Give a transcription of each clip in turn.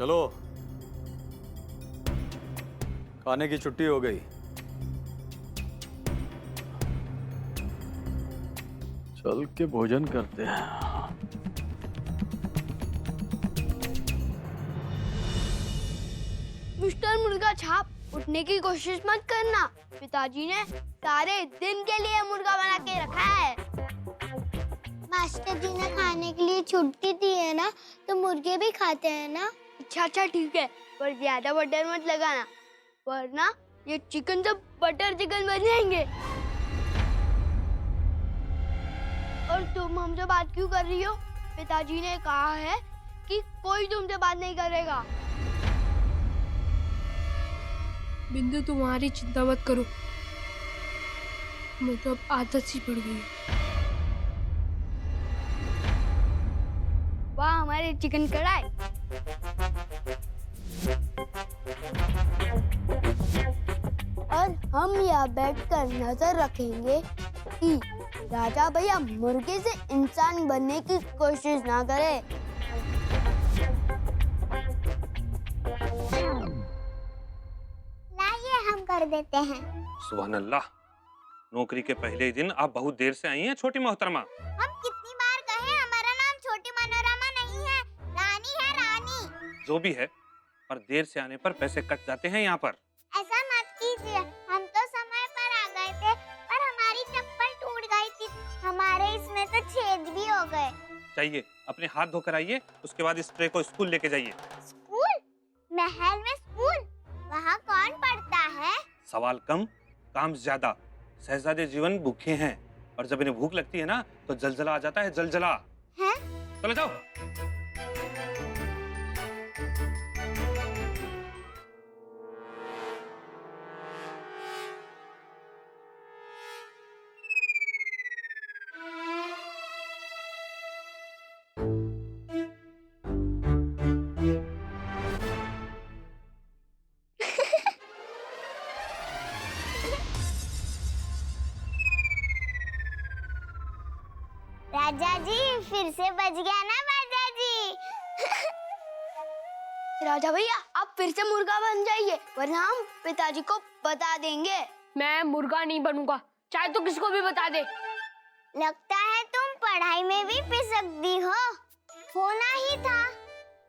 चलो, खाने की छुट्टी हो गई। चल के भोजन करते हैं। मिस्टर मुर्गा छाप, उठने की कोशिश मत करना। पिताजी ने सारे दिन के लिए मुर्गा बना के रखा है। मास्टर जी ने खाने के लिए छुट्टी दी है ना, तो मुर्गे भी खाते हैं ना। अच्छा ठीक है, पर ज्यादा बटर मत लगाना, वरना ये चिकन सब बटर चिकन बन जाएंगे। और तुम हमसे बात क्यों कर रही हो? पिताजी ने कहा है कि कोई तुमसे बात नहीं करेगा। बिंदु, तुम्हारी चिंता मत करो, मुझे तो अब आदत सी पड़ गई है। वाह, हमारे चिकन कढ़ाई। और हम यहाँ बैठकर नजर रखेंगे कि राजा भैया मुर्गे से इंसान बनने की कोशिश ना करे। लाइए हम कर देते हैं। सुभान अल्लाह, नौकरी के पहले ही दिन आप बहुत देर से आई हैं छोटी मोहतरमा। हम कितनी बार कहे हमारा नाम छोटी मनोरमा नहीं है, रानी है, रानी। जो भी है, पर देर से आने पर पैसे कट जाते हैं यहाँ पर। ऐसा मत कीजिए, हम तो समय पर आ गए थे, पर हमारी चप्पल टूट गई थी। हमारे इसमें तो छेद भी हो गए। चाहिए अपने हाथ धोकर आइए, उसके बाद इस ट्रे को स्कूल लेके जाइए। स्कूल? महल में स्कूल? वहाँ कौन पढ़ता है? सवाल कम, काम ज्यादा। शहजादे जीवन भूखे हैं, और जब इन्हें भूख लगती है ना, तो जलजला आ जाता है, जलजला। हैं? चलो जाओ। राजा जी, फिर से बज गया ना राजा जी। राजा भैया, आप फिर से मुर्गा बन जाइए, वरना हम पिताजी को बता देंगे। मैं मुर्गा नहीं बनूंगा, चाहे तो किसको भी बता दे। लगता है तुम पढ़ाई में भी पिसक दी हो। होना ही था।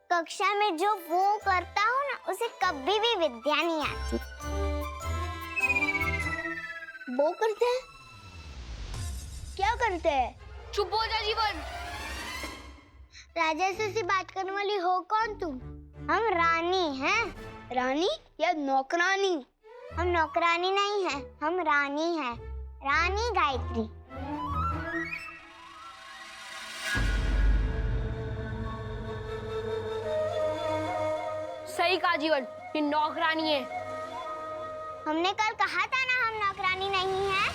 कक्षा में जो वो करता हूँ ना, उसे कभी भी विद्या नहीं आती। वो करते हैं? क्या करते हैं? चुप हो जा जीवन। राजा से बात करने वाली हो कौन तुम? हम रानी हैं। रानी या नौकरानी? हम नौकरानी नहीं हैं, हम रानी हैं। रानी गायत्री। सही कहा जीवन, ये नौकरानी है। हमने कल कहा था ना हम नौकरानी नहीं हैं।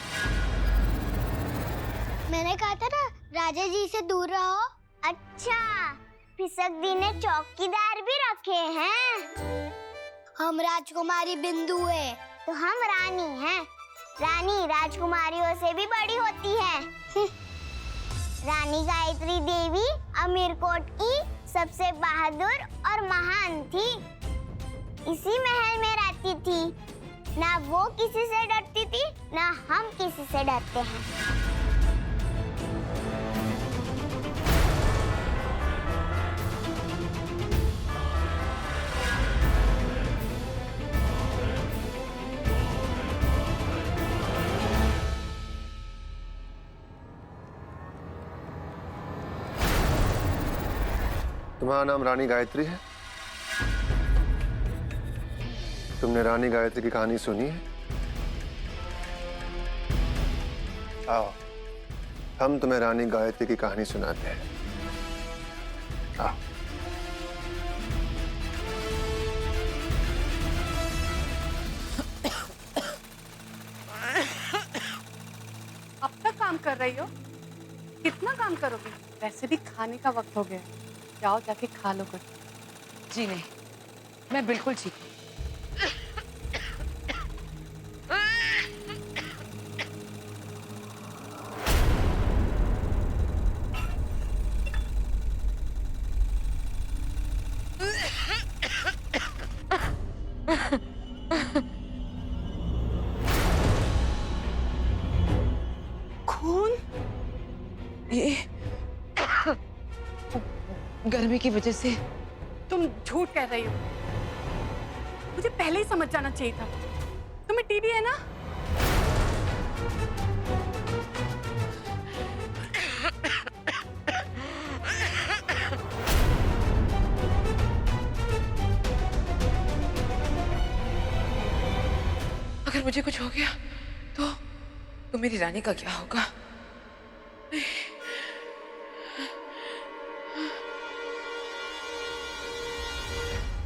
मैंने कहा था ना राजा जी से दूर रहो। अच्छा, फिसक दी ने चौकीदार भी रखे हैं। हम राजकुमारी बिंदु है। तो हम रानी हैं। रानी राजकुमारियों से भी बड़ी होती है। रानी गायत्री देवी अमीरकोट की सबसे बहादुर और महान थी। इसी महल में रहती थी। ना वो किसी से डरती थी, ना हम किसी से डरते हैं। तुम्हारा नाम रानी गायत्री है? तुमने रानी गायत्री की कहानी सुनी है? आओ, हम तुम्हें रानी गायत्री की कहानी सुनाते हैं। आओ। अब तक काम कर रही हो? कितना काम करोगी? वैसे भी खाने का वक्त हो गया, जाओ जाके खा लो कर। जी नहीं, मैं बिल्कुल ठीक हूँ। खून? ये गर्मी की वजह से। तुम झूठ कह रही हो। मुझे पहले ही समझ जाना चाहिए था। तुम्हें टीबी है ना? अगर मुझे कुछ हो गया तो मेरी रानी का क्या होगा?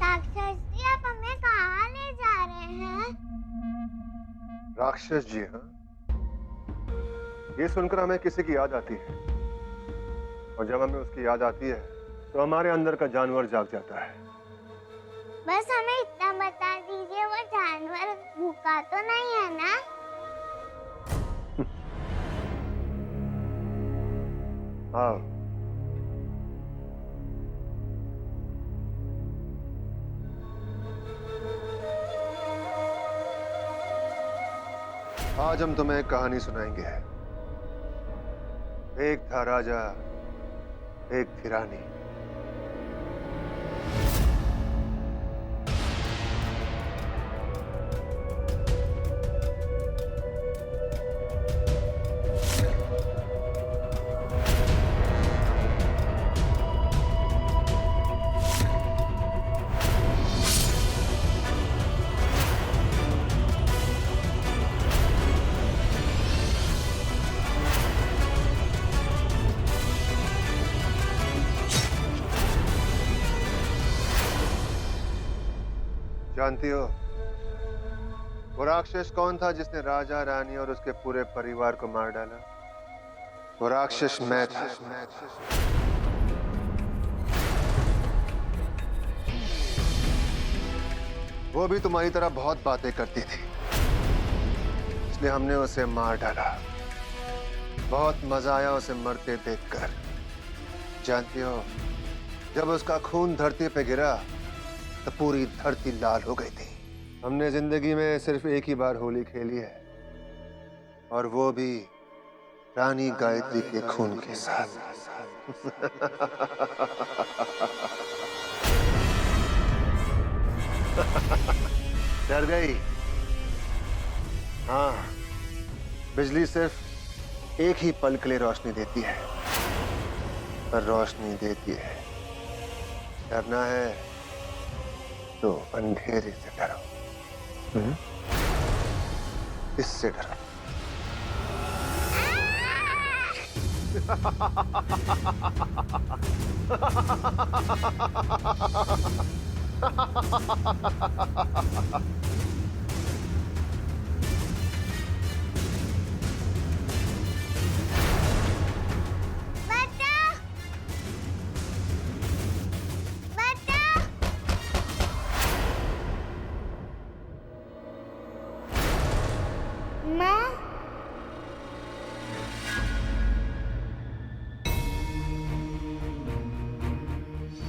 राक्षस जी, आप हमें कहाँ ले जा रहे हैं? राक्षस जी, हाँ? ये सुनकर हमें किसी की याद आती है, और जब हमें उसकी याद आती है तो हमारे अंदर का जानवर जाग जाता है। बस हमें इतना बता दीजिए, वो जानवर भूखा तो नहीं है ना? आओ। आज हम तुम्हें एक कहानी सुनाएंगे। एक था राजा, एक थी रानी। जानती हो वो राक्षस कौन था जिसने राजा, रानी और उसके पूरे परिवार को मार डाला? वो राक्षस मैं था। वो भी तुम्हारी तरह बहुत बातें करती थी, इसलिए हमने उसे मार डाला। बहुत मजा आया उसे मरते देखकर। जानती हो, जब उसका खून धरती पे गिरा तो पूरी धरती लाल हो गई थी। हमने जिंदगी में सिर्फ एक ही बार होली खेली है, और वो भी रानी गायत्री के खून के साथ। डर गई? हाँ, बिजली सिर्फ एक ही पल के लिए रोशनी देती है, पर रोशनी देती है। डरना है तो अंधेरे से डरो। इससे डरो।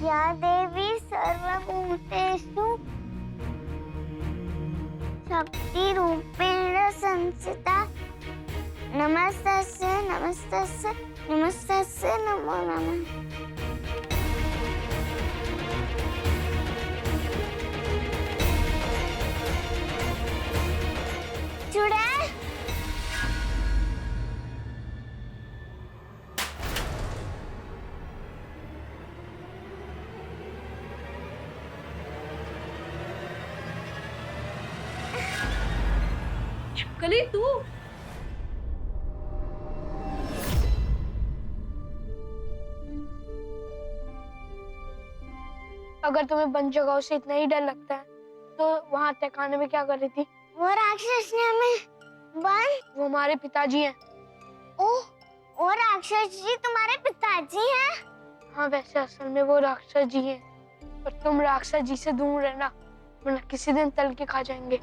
या देवी सर्वभूतेषु शक्तिरूपेण संस्थिता नमस्तस्यै नमस्तस्यै नमस्तस्यै नमो नमः। चुड़ैल कली तू अगर तुम्हें बंद जगहों से इतना ही डर लगता है तो वहां तहखाने में क्या कर रही थी? वो राक्षस ने हमें बंद। वो हमारे पिताजी हैं। ओह, वो राक्षस जी तुम्हारे पिताजी हैं? हाँ, वैसे असल में वो राक्षस जी हैं, पर तुम राक्षस जी से दूर रहना, वरना किसी दिन तल के खा जाएंगे।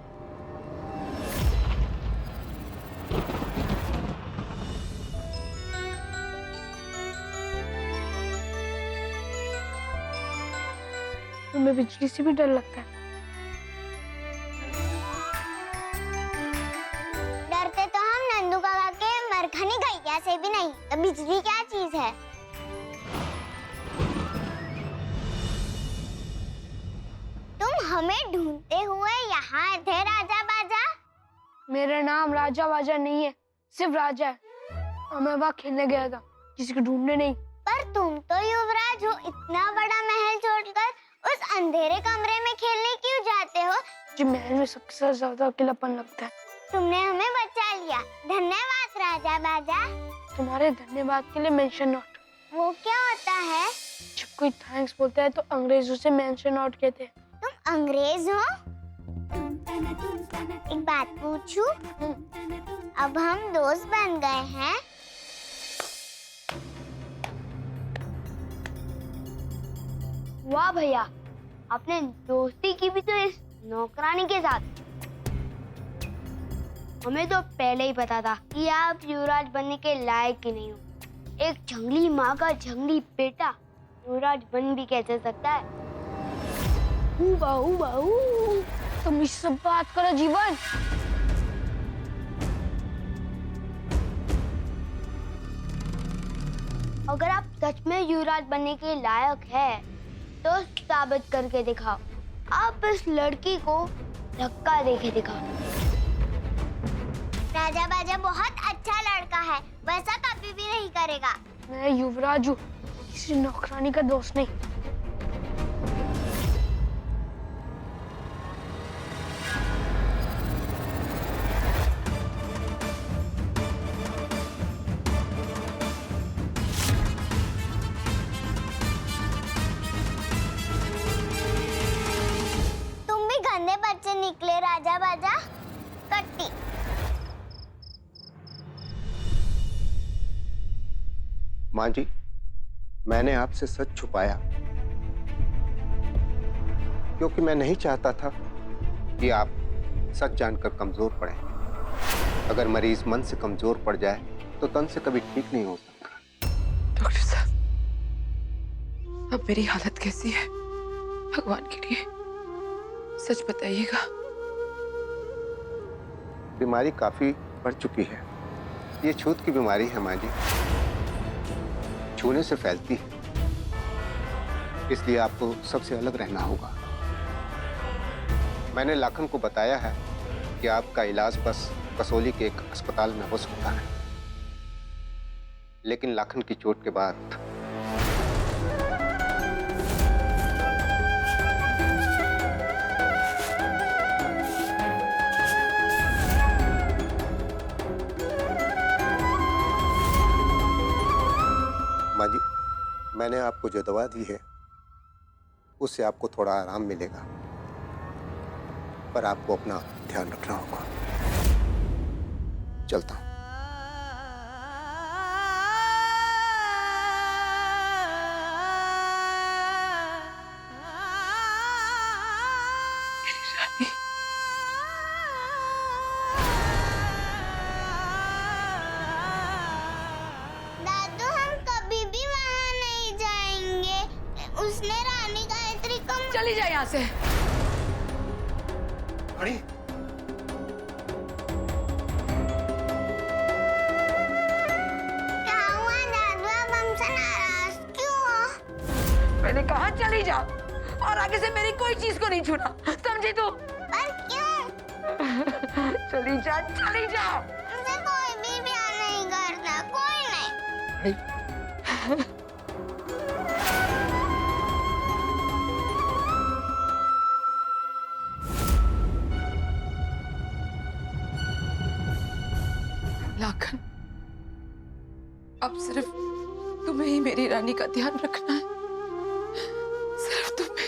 तुम्हें बिजली से भी डर लगता है? से भी नहीं, तो बिजली क्या चीज है? तुम हमें ढूंढते हुए यहाँ थे राजा बाजा? मेरा नाम राजा वाजा नहीं है, सिर्फ राजा है। और मैं वहाँ खेलने गया था, किसी को ढूंढने नहीं। पर तुम तो युवराज हो, इतना बड़ा महल छोड़कर उस अंधेरे कमरे में खेलने क्यों जाते हो? मुझे महल में सबसे ज्यादा अकेलापन लगता है। तुमने हमें बचा लिया, धन्यवाद राजा बाजा। तुम्हारे धन्यवाद के लिए मेंशन नॉट। वो क्या होता है? जब कोई थैंक्स बोलता है तो अंग्रेजों से मेंशन नॉट कहते हैं। तुम अंग्रेज हो? एक बात पूछूं? अब हम दोस्त बन गए हैं। वाह भैया, आपने दोस्ती की भी तो इस नौकरानी के साथ। हमें तो पहले ही पता था कि आप युवराज बनने के लायक ही नहीं हो। एक जंगली माँ का जंगली बेटा युवराज बन भी कैसे सकता है? ऊबा ऊबा ऊ। तुम इससे बात करो जीवन। अगर आप सच में युवराज बनने के लायक है तो साबित करके दिखाओ। आप इस लड़की को धक्का देके दिखाओ। राजा बाजा बहुत अच्छा लड़का है, वैसा कभी भी नहीं करेगा। मैं युवराज हूँ, किसी नौकरानी का दोस्त नहीं। तुम भी गंदे बच्चे निकले राजा बाजा। कट्टी। माँ जी, मैंने आपसे सच छुपाया क्योंकि मैं नहीं चाहता था कि आप सच जानकर कमजोर पड़े। अगर मरीज मन से कमजोर पड़ जाए तो तन से कभी ठीक नहीं हो सकता। डॉक्टर साहब, अब मेरी हालत कैसी है? भगवान के लिए सच बताइएगा। बीमारी काफी बढ़ चुकी है। ये छूत की बीमारी है माँ जी, छूने से फैलती है, इसलिए आपको सबसे अलग रहना होगा। मैंने लाखन को बताया है कि आपका इलाज बस कसौली के एक अस्पताल में हो सकता है, लेकिन लाखन की चोट के बाद माँ जी, मैंने आपको जो दवा दी है उससे आपको थोड़ा आराम मिलेगा, पर आपको अपना ध्यान रखना होगा। चलता हूं। दादू, हम कभी भी वहाँ नहीं जाएंगे। उसने रानी गायत्री को चली जाए यहाँ से। अरे क्या हुआ दादू? अब हमसे नाराज क्यों हो? मैंने कहा चली जाओ, और आगे से मेरी कोई चीज को नहीं छूना, समझी तू? पर क्यों? चली जा, चली जाओ। मुझे कोई भी प्यार नहीं करता, कोई नहीं। लाखन, अब सिर्फ तुम्हें ही मेरी रानी का ध्यान रखना है, सिर्फ तुम्हें।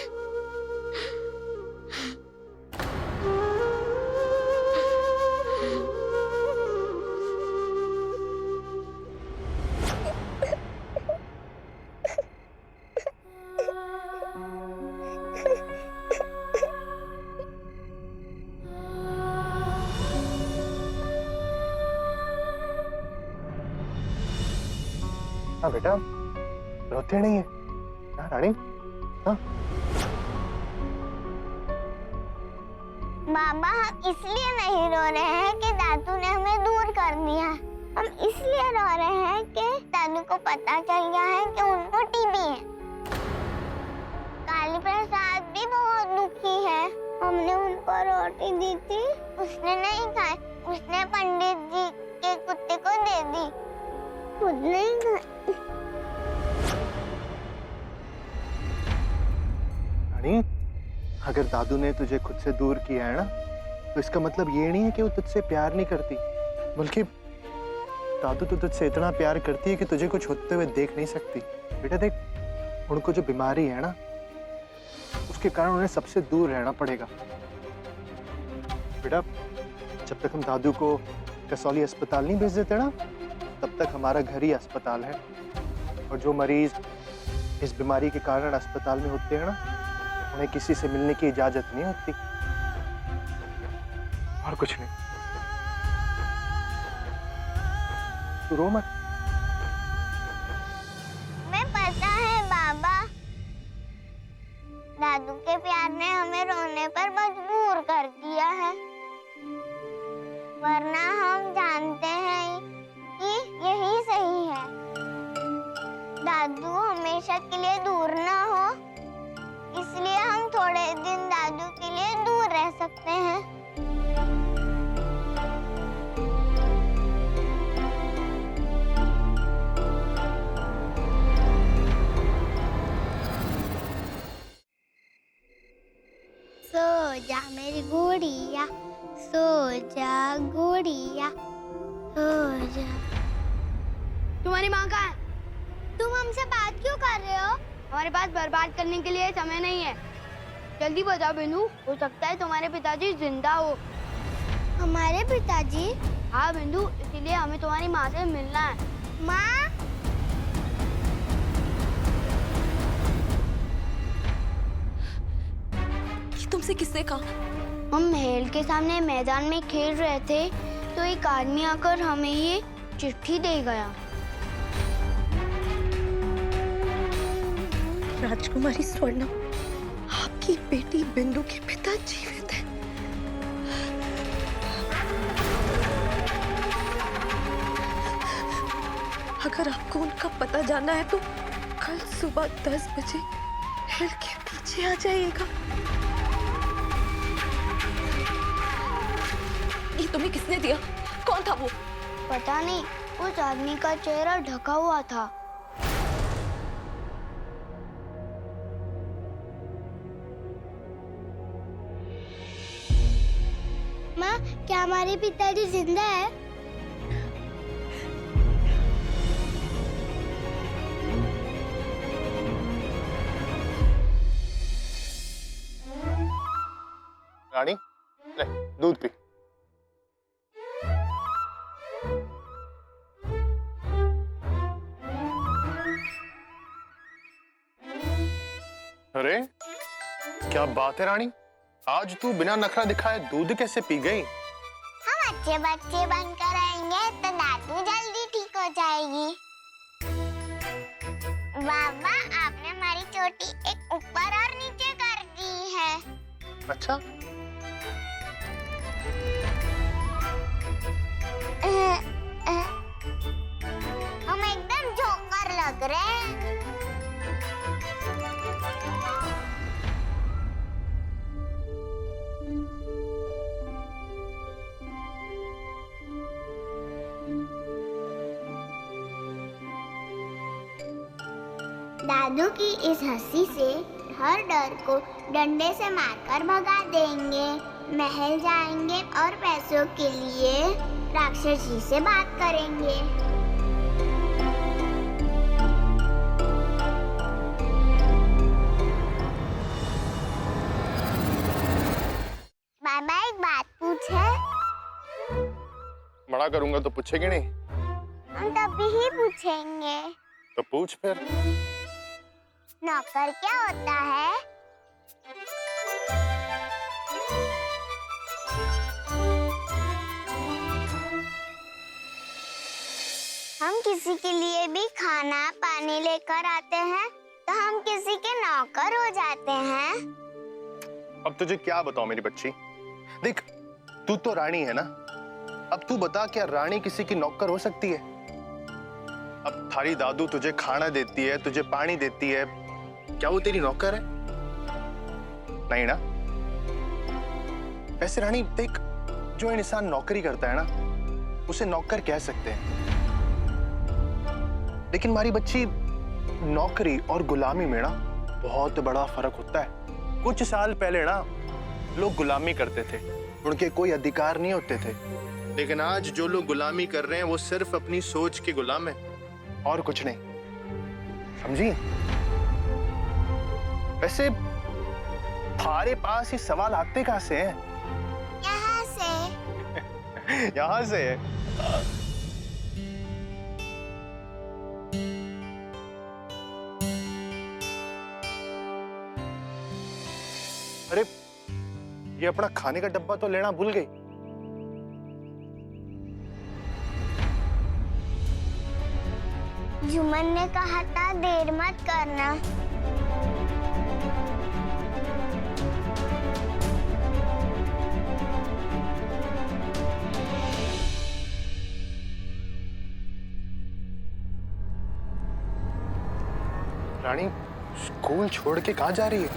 हाँ बेटा, रोते नहीं है हाँ रानी। हाँ मामा, हम इसलिए नहीं रो रहे हैं कि दादू ने हमें दूर कर दिया। हम इसलिए रो रहे हैं कि दादू को पता चल गया है कि उनको टीबी है। काली प्रसाद भी बहुत दुखी है। हमने उनको रोटी दी थी, उसने नहीं खाई। उसने पंडित जी के कुत्ते को दे दी, खुद नहीं खाई। रानी, अगर दादू ने तुझे खुद से दूर किया है ना, तो इसका मतलब ये नहीं है कि वो तुझसे प्यार नहीं करती, बल्कि दादू तो तुझसे इतना प्यार करती है कि तुझे कुछ होते हुए देख नहीं सकती। बेटा देख, उनको जो बीमारी है ना, उसके कारण उन्हें सबसे दूर रहना पड़ेगा। बेटा, जब तक हम दादू को कसौली अस्पताल नहीं भेज देते ना, तब तक हमारा घर ही अस्पताल है। और जो मरीज इस बीमारी के कारण अस्पताल में होते हैं ना, उन्हें किसी से मिलने की इजाजत नहीं होती। और कुछ नहीं। तू रो मत। मैं पता है बाबा, दादू के प्यार ने हमें रोने पर मजबूर कर दिया है, वरना हम जानते हैं कि यही सही है। दादू हमेशा के लिए दूर ना हो, इसलिए हम थोड़े दिन दादू के लिए दूर रह सकते हैं। सो जा मेरी गुड़िया, सो जा गुड़िया, सो जा। तुम्हारी माँ कहाँ है? तुम हमसे बात क्यों कर रहे हो? हमारे पास बर्बाद करने के लिए समय नहीं है। जल्दी बताओ बिंदु, हो सकता है तुम्हारे पिताजी जिंदा हो। हमारे पिताजी? हाँ बिंदु, इसीलिए हमें तुम्हारी माँ से मिलना है। माँ? ये तुमसे किसने कहा? हम महल के सामने मैदान में खेल रहे थे, तो एक आदमी आकर हमें ये चिट्ठी दे गया। राजकुमारी स्वर्णा, आपकी बेटी बिंदु के पिता जीवित हैं। अगर आपको उनका पता जानना है तो कल सुबह 10 बजे हिल के पीछे आ जाइएगा। ये तुम्हें किसने दिया? कौन था वो? पता नहीं, उस आदमी का चेहरा ढका हुआ था। माँ, क्या हमारे पिताजी जिंदा है? रानी, ले दूध पी। अरे क्या बात है रानी, आज तू बिना नखरा दिखाए दूध कैसे पी गई? हम अच्छे बच्चे बनकर आएंगे तो दादू जल्दी ठीक हो जाएगी। बाबा, आपने हमारी चोटी एक ऊपर और नीचे कर दी है। अच्छा, हम एकदम जोकर लग रहे हैं। दादू की इस हंसी से हर डर को डंडे से मारकर भगा देंगे। महल जाएंगे और पैसों के लिए राक्षस जी से बात करेंगे। बाबा, एक बात पूछे? मना करूंगा तो पूछेगी नहीं? हम तभी ही पूछेंगे। तो पूछ फिर। नौकर क्या होता है? हम किसी के लिए भी खाना पानी लेकर आते हैं तो हम किसी के नौकर हो जाते हैं। अब तुझे क्या बताऊं मेरी बच्ची, देख तू तो रानी है ना, अब तू बता, क्या रानी किसी की नौकर हो सकती है? अब थारी दादू तुझे खाना देती है, तुझे पानी देती है, क्या वो तेरी नौकर है? नहीं ना? वैसे रानी देख, जो इंसान नौकरी करता है ना, उसे नौकर कह सकते हैं। लेकिन हमारी बच्ची, नौकरी और गुलामी में ना बहुत बड़ा फर्क होता है। कुछ साल पहले ना लोग गुलामी करते थे, उनके कोई अधिकार नहीं होते थे। लेकिन आज जो लोग गुलामी कर रहे हैं वो सिर्फ अपनी सोच के गुलाम है और कुछ नहीं, समझी? वैसे थारे पास ये सवाल आते कहां से हैं? यहाँ से। यहां से है। अरे ये अपना खाने का डब्बा तो लेना भूल गई। जुमन ने कहा था देर मत करना। रानी स्कूल छोड़ के कहाँ जा रही है?